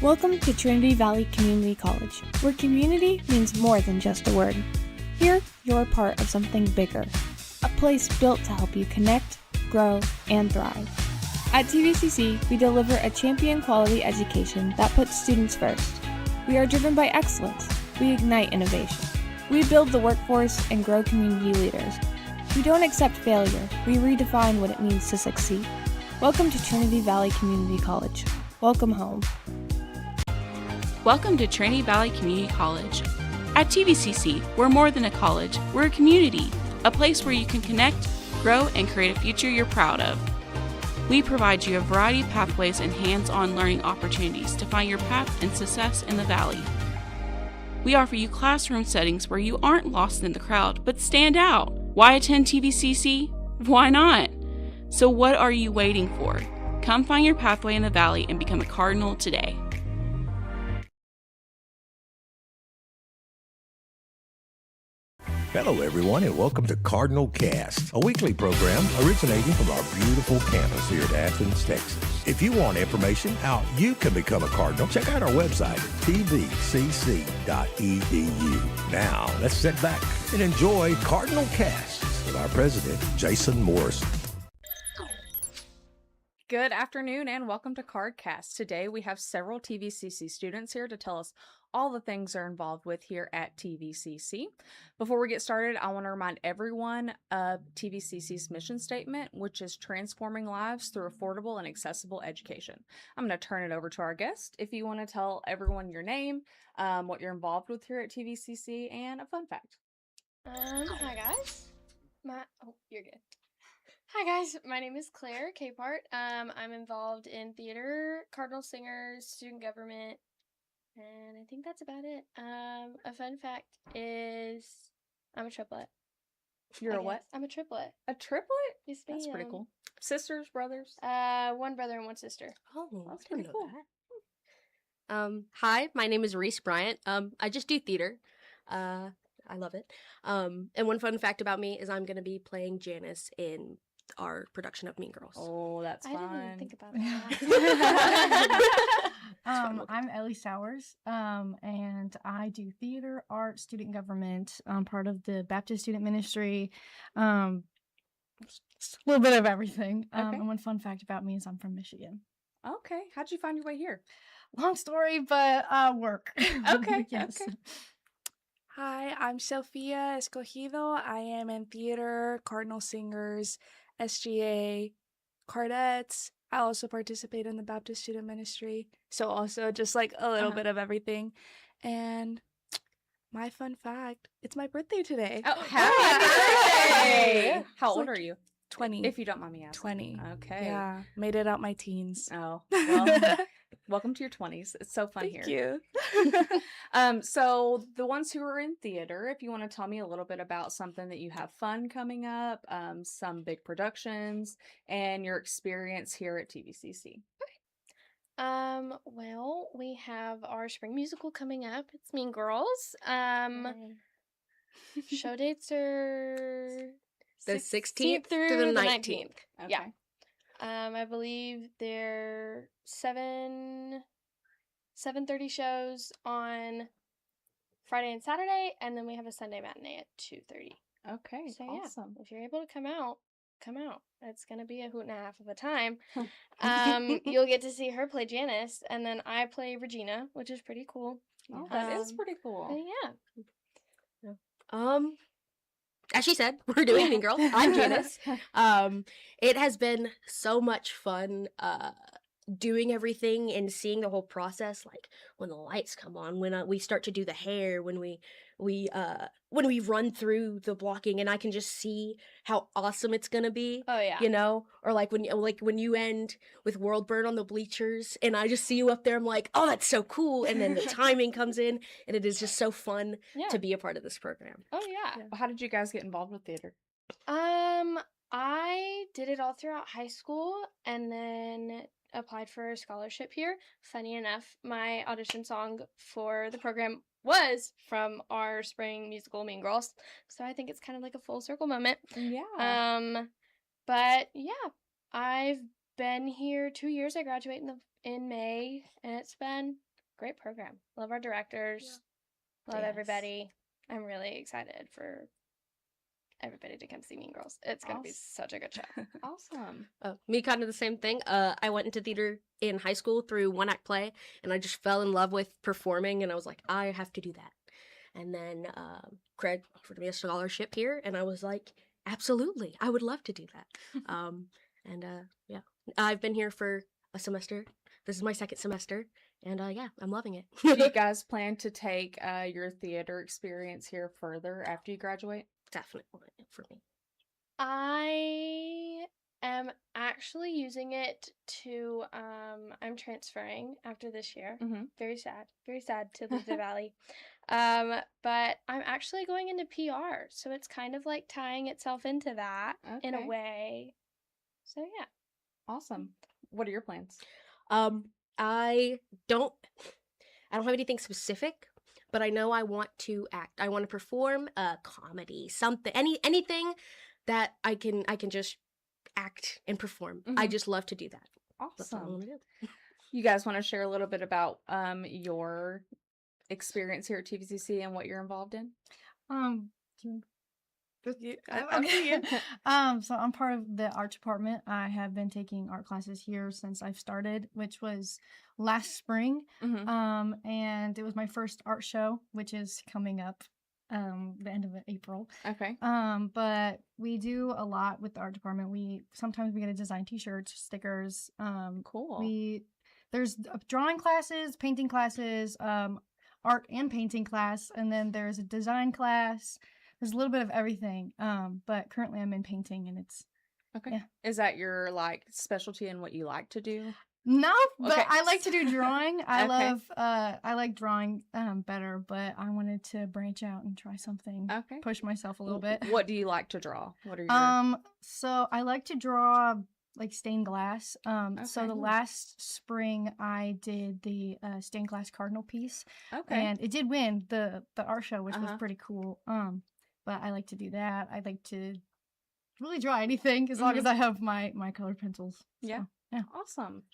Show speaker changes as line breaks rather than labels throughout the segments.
Welcome to Trinity Valley Community College, where community means more than just a word. Here, you're part of something bigger, a place built to help you connect, grow, and thrive. At TVCC, we deliver a champion quality education that puts students first. We are driven by excellence. We ignite innovation. We build the workforce and grow community leaders. We don't accept failure. We redefine what it means to succeed. Welcome to Trinity Valley Community College. Welcome home.
Welcome to Trinity Valley Community College. At TVCC, we're more than a college, we're a community, a place where you can connect, grow, and create a future you're proud of. We provide you a variety of pathways and hands-on learning opportunities to find your path and success in the Valley. We offer you classroom settings where you aren't lost in the crowd, but stand out. Why attend TVCC? Why not? So what are you waiting for? Come find your pathway in the Valley and become a Cardinal today.
Hello, everyone, and welcome to Cardinal Cast, a weekly program originating from our beautiful campus here at Athens, Texas. If you want information how you can become a Cardinal, check out our website at tvcc.edu. Now, let's sit back and enjoy Cardinal Cast with our president, Jason Morrison.
Good afternoon and welcome to CardCast. Today we have several TVCC students here to tell us all the things they're involved with here at TVCC. Before we get started, I want to remind everyone of TVCC's mission statement, which is transforming lives through affordable and accessible education. I'm going to turn it over to our guest. If you want to tell everyone your name, what you're involved with here at TVCC, and a fun fact.
Hi guys. You're good. Hi guys, my name is Claire Capehart. I'm involved in theater, Cardinal Singers, student government, and I think that's about it. A fun fact is I'm a triplet.
You're a what?
I'm a triplet.
A triplet?
Yes,
That's
ma'am.
pretty cool. Sisters, brothers?
One brother and one sister.
Oh,
That's
I didn't
pretty
know
cool.
that. Hi, my name is Reese Bryant. I just do theater. I love it. And one fun fact about me is I'm going to be playing Janice in our production of Mean Girls.
Oh, that's fun.
I didn't even think about that.
I'm Ellie Sowers, and I do theater, art, student government. I'm part of the Baptist Student Ministry. Just a little bit of everything.
Okay.
And one fun fact about me is I'm from Michigan.
Okay. How'd you find your way here?
Long story, but work.
Okay.
Yes.
Okay.
Hi, I'm Sofia Escogido. I am in theater, Cardinal Singers, SGA, Cardettes. I also participate in the Baptist Student Ministry. So also just like a little bit of everything. And my fun fact, it's my birthday today.
Oh, happy birthday! How
It's
old
like
are you?
20.
If you don't mind me asking.
20.
Okay.
Yeah, made it out my teens.
Oh, well, welcome to your 20s. It's so fun
Thank
here.
you.
So the ones who are in theater, if you want to tell me a little bit about something that you have fun coming up, some big productions, and your experience here at TVCC.
Well, we have our spring musical coming up. It's Mean Girls. Show dates are
The 16th through the 19th.
Okay.
Yeah. I believe they're 7:30 shows on Friday and Saturday, and then we have a Sunday matinee at 2:30.
Okay.
So
Awesome.
yeah, if you're able to come out. It's gonna be a hoot and a half of a time. You'll get to see her play Janice, and then I play Regina, which is pretty cool.
Oh, that is pretty
But
cool.
yeah.
As she said, we're doing Mean Girls. I'm Janice. It has been so much fun doing everything and seeing the whole process, like when the lights come on, when we start to do the hair, when we run through the blocking, and I can just see how awesome it's gonna be.
Oh yeah.
You know, or like when you end with World Bird on the bleachers, and I just see you up there, I'm like, oh, that's so cool. And then the timing comes in, and it is just so fun
Yeah.
to be a part of this program.
Oh yeah.
How did you guys get involved with theater?
I did it all throughout high school, and then applied for a scholarship here. Funny enough, my audition song for the program was from our spring musical Mean Girls, so I think it's kind of like a full circle moment.
Yeah.
But yeah, I've been here 2 years. I graduated in May, and it's been a great program. Love our directors. Love
Yes.
everybody. I'm really excited for everybody to come see Mean Girls. It's going to be such a good show.
Awesome.
Me kind of the same thing. I went into theater in high school through one act play, and I just fell in love with performing, and I was like, I have to do that. And then Craig offered me a scholarship here, and I was like, absolutely, I would love to do that. Yeah, I've been here for a semester. This is my second semester, and yeah, I'm loving it.
Do you guys plan to take your theater experience here further after you graduate?
Definitely for me.
I am actually using it to, I'm transferring after this year.
Mm-hmm.
Very sad to leave the Valley. But I'm actually going into PR, so it's kind of like tying itself into that in a
Okay.
way. So yeah.
Awesome. What are your plans?
I don't have anything specific, but I know I want to act. I want to perform a comedy, something, anything that I can just act and perform. I
Mhm.
just love to do that. That's all I
Awesome.
want to do.
You guys want to share a little bit about your experience here at TVCC and what you're involved in?
Okay. So I'm part of the art department. I have been taking art classes here since I've started, which was last spring.
Mm-hmm.
And it was my first art show, which is coming up the end of April.
Okay.
But we do a lot with the art department. Sometimes we get to design t-shirts, stickers.
Cool.
There's drawing classes, painting classes, art and painting class, and then there's a design class. There's a little bit of everything. But currently I'm in painting, and it's
Okay.
yeah.
Is that your like specialty and what you like to do?
No, but
Okay.
I like to do drawing.
Okay.
I like drawing better, but I wanted to branch out and try something.
Okay.
Push myself a little bit.
What do you like to draw? What are your
So I like to draw like stained glass. So
Okay.
the last spring I did the stained glass cardinal piece,
Okay.
and it did win the art show, which was
Uh-huh.
pretty cool. But I like to do that. I like to really draw anything as long as I have my colored pencils. So,
Yeah.
yeah.
Awesome.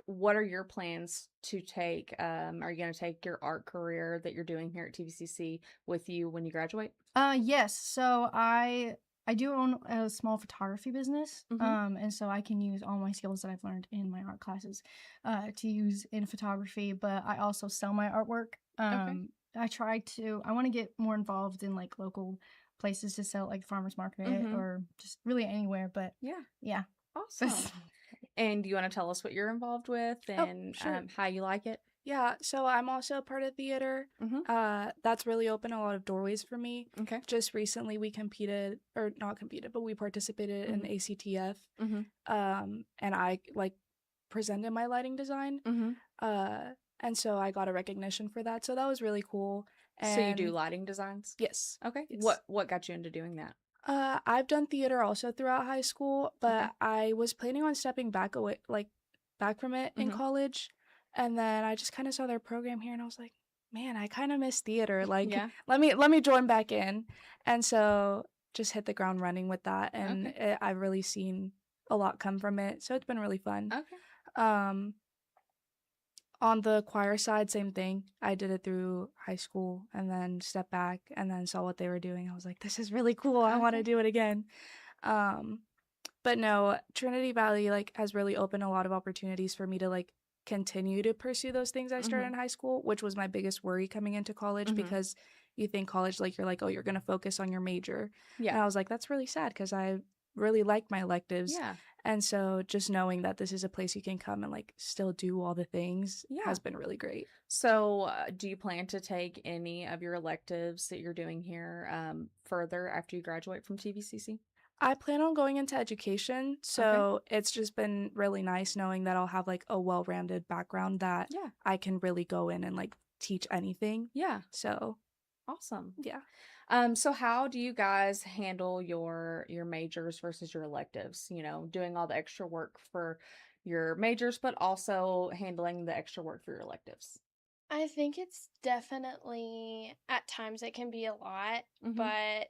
What are your plans to take? Are you going to take your art career that you're doing here at TVCC with you when you graduate?
Yes. So I do own a small photography business.
Mhm.
And so I can use all my skills that I've learned in my art classes to use in photography, but I also sell my artwork. I want to get more involved in like local places to sell, like farmers market
Mhm.
or just really anywhere, but
Yeah.
yeah.
Awesome. And do you want to tell us what you're involved with and
sure.
how you like it?
Yeah, so I'm also a part of theater.
Mhm.
That's really opened a lot of doorways for me.
Okay.
Just recently we competed, or not competed, but we participated in ACTF.
Mhm.
And I like presented my lighting design.
Mhm.
And so I got a recognition for that. So that was really cool. And
So you do lighting designs?
Yes.
Okay.
Yes.
What got you into doing that?
I've done theater also throughout high school, but I was planning on stepping back from it in
Mhm.
college, and then I just kind of saw their program here, and I was like, man, I kind of miss theater. Like,
Yeah.
let me join back in, and so just hit the ground running with that, and
Okay.
I've really seen a lot come from it, so it's been really fun.
Okay.
On the choir side, same thing. I did it through high school and then stepped back and then saw what they were doing. I was like, this is really cool. I want to
Okay.
do it again. But no, Trinity Valley like has really opened a lot of opportunities for me to like continue to pursue those things I started in high school, which was my biggest worry coming into college because you think college, like you're like, oh, you're going to focus on your major.
Yeah.
And I was like, that's really sad because I really like my electives.
Yeah.
And so just knowing that this is a place you can come and like still do all the things has been really great.
So do you plan to take any of your electives that you're doing here further after you graduate from TVCC?
I plan on going into education, so it's just been really nice knowing that I'll have like a well-rounded background that I can really go in and like teach anything.
Yeah.
So
awesome.
Yeah.
So how do you guys handle your majors versus your electives? You know, doing all the extra work for your majors, but also handling the extra work for your electives.
I think it's definitely, at times it can be a lot, but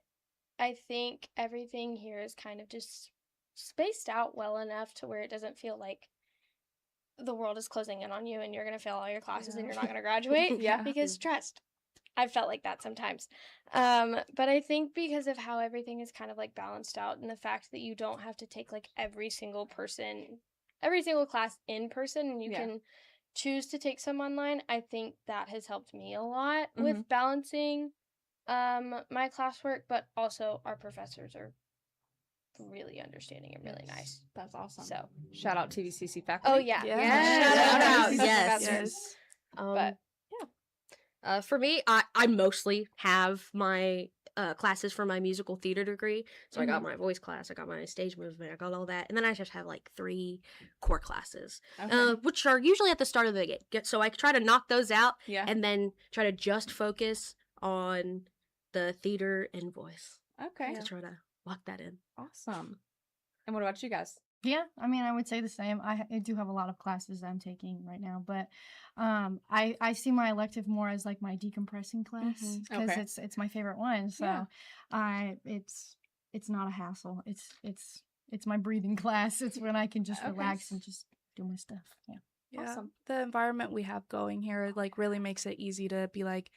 I think everything here is kind of just spaced out well enough to where it doesn't feel like the world is closing in on you and you're going to fail all your classes and you're not going to graduate.
Yeah.
Because trust, I've felt like that sometimes. But I think because of how everything is kind of like balanced out and the fact that you don't have to take like every single class in person and you can choose to take some online, I think that has helped me a lot with balancing my classwork, but also our professors are really understanding and really nice.
That's awesome.
So
shout out TVCC faculty.
oh yeah.
Yeah.
Shout out.
Yes.
Yes.
But
For me, I mostly have my classes for my musical theater degree. So I got my voice class, I got my stage movement, I got all that, and then I just have like 3 core classes, which are usually at the start of the get. So I try to knock those out, and then try to just focus on the theater and voice.
Okay.
To try to lock that in.
Awesome. And what about you guys?
Yeah, I mean, I would say the same. I do have a lot of classes I'm taking right now, but I see my elective more as like my decompressing class because
Okay.
it's my favorite one. So it's not a hassle. It's my breathing class. It's when I can just relax and just do my stuff. Yeah.
Yeah.
Awesome.
The environment we have going here like really makes it easy to be like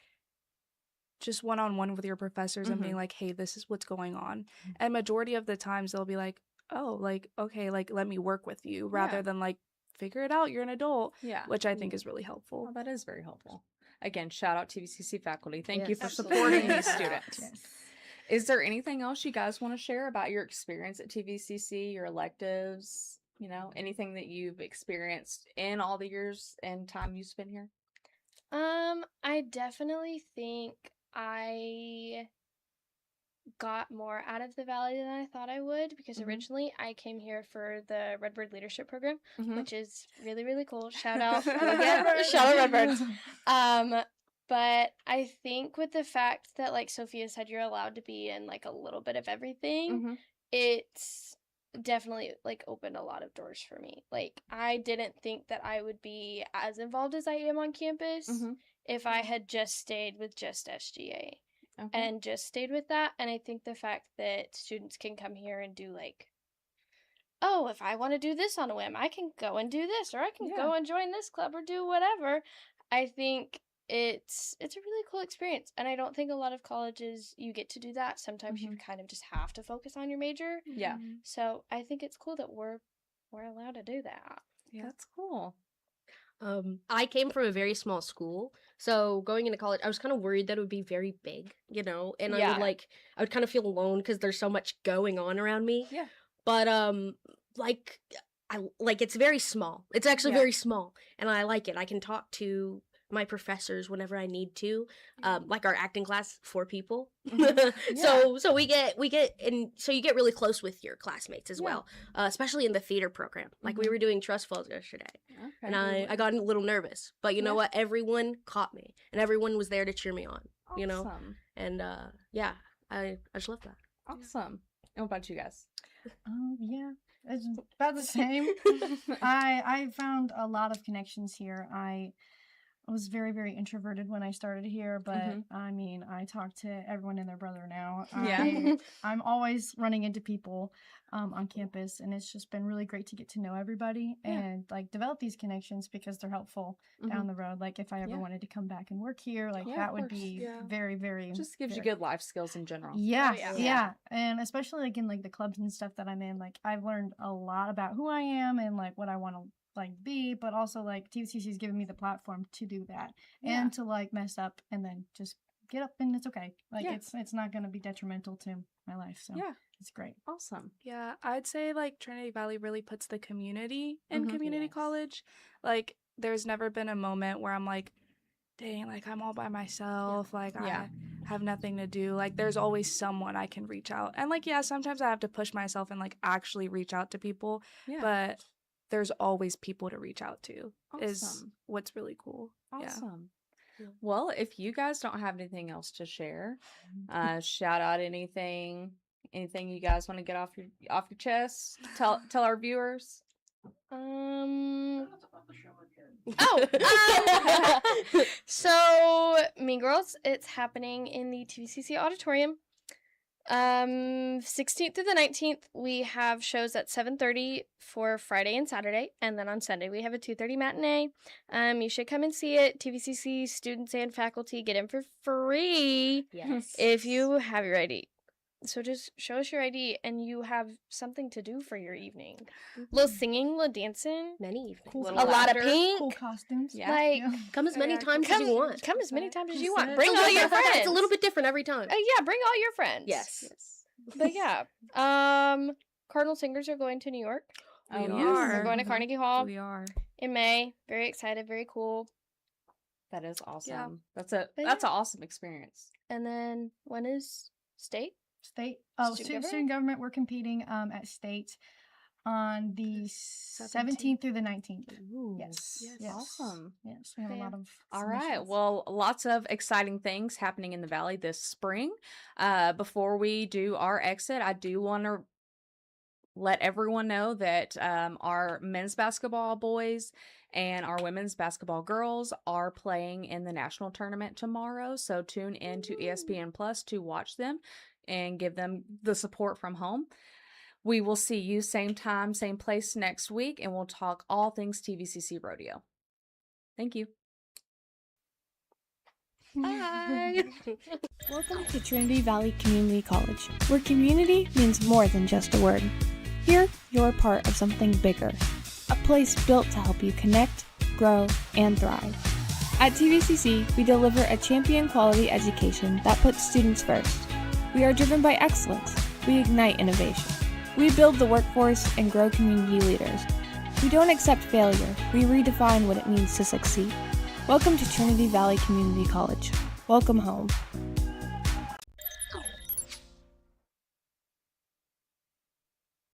just one-on-one with your professors and being like, hey, this is what's going on. And majority of the times they'll be like, oh, like, okay, like, let me work with you rather than like, figure it out, you're an adult.
Yeah.
Which I think is really helpful.
Well, that is very helpful. Again, shout out TVCC faculty. Thank you
Yes,
for
absolutely.
supporting these students.
Yes.
Is there anything else you guys want to share about your experience at TVCC, your electives, anything that you've experienced in all the years and time you spent here?
I definitely think I got more out of the Valley than I thought I would because originally I came here for the Redbird Leadership Program, which is really, really cool. Shout out Redbirds. But I think with the fact that, like Sophia said, you're allowed to be in like a little bit of everything, it's definitely like opened a lot of doors for me. Like I didn't think that I would be as involved as I am on campus if I had just stayed with just SGA. And just stayed with that. And I think the fact that students can come here and do like, oh, if I want to do this on a whim, I can go and do this, or I can go and join this club or do whatever. I think it's a really cool experience. And I don't think a lot of colleges you get to do that. Sometimes you kind of just have to focus on your major.
Yeah.
So I think it's cool that we're allowed to do that.
Yeah. That's cool.
I came from a very small school, so going into college, I was kind of worried that it would be very big, and I would kind of feel alone because there's so much going on around me.
Yeah.
But it's very small. It's actually very small, and I like it. I can talk to my professors whenever I need to. Like our acting class, 4 people. So we get and so you get really close with your classmates as well, especially in the theater program. Like we were doing Trust Falls yesterday, and I got a little nervous, but you know what? Everyone caught me, and everyone was there to cheer me on.
Awesome.
And I just love that.
Awesome. And what about you guys?
Yeah, it's about the same. I found a lot of connections here. I was very, very introverted when I started here, but I mean, I talk to everyone and their brother now. I'm always running into people on campus, and it's just been really great to get to know everybody and like develop these connections because they're helpful down the road. Like if I ever wanted to come back and work here, like that would be very, very
just gives you good life skills in general.
Yeah, and especially like in like the clubs and stuff that I'm in, like I've learned a lot about who I am and like what I want to like be, but also like TVCC has given me the platform to do that and to like mess up and then just get up and it's okay. Like it's not going to be detrimental to my life. So it's great.
Awesome.
Yeah, I'd say like Trinity Valley really puts the community in community college. Like there's never been a moment where I'm like, dang, like I'm all by myself. Like I have nothing to do. Like there's always someone I can reach out. And like, sometimes I have to push myself and like actually reach out to people. But there's always people to reach out to is what's really cool.
Awesome. Yeah. Well, if you guys don't have anything else to share, shout out anything you guys want to get off your chest, tell our viewers.
So Mean Girls, it's happening in the TVCC auditorium 16th through the 19th, we have shows at 7:30 for Friday and Saturday, and then on Sunday we have a 2:30 matinee. You should come and see it. TVCC students and faculty get in for free
Yes.
if you have your ID. So just show us your ID, and you have something to do for your evening. Little singing, little dancing,
Many evenings.
Cool
a
Little
lot of
laughter.
pink.
Cool costumes.
Yeah.
Like,
Yeah.
Come as many times as you want.
Come as many times as you
Consent.
want. Bring all your friends.
It's a little bit different every time.
Yeah, bring all your friends.
Yes.
But yeah, Cardinal Singers are going to New York.
We
yes.
are.
We're going to Carnegie Hall
We are.
in May. Very excited. Very cool.
That is awesome.
Yeah.
That's an
yeah.
awesome experience.
And then when is state?
State.
Student
Student government. We're competing at state on the 17th through the 19th.
Ooh,
Yes.
Yes.
awesome.
Yes, we have
Yeah.
a lot of.
All right.
submissions.
Well, lots of exciting things happening in the Valley this spring. Before we do our exit, I do want to let everyone know that our men's basketball boys and our women's basketball girls are playing in the national tournament tomorrow. So tune in to ESPN Plus to watch them and give them the support from home. We will see you same time, same place next week, and we'll talk all things TVCC Rodeo. Thank you.
Bye.
Welcome to Trinity Valley Community College, where community means more than just a word. Here, you're part of something bigger, a place built to help you connect, grow, and thrive. At TVCC, we deliver a champion quality education that puts students first. We are driven by excellence. We ignite innovation. We build the workforce and grow community leaders. We don't accept failure. We redefine what it means to succeed. Welcome to Trinity Valley Community College. Welcome home.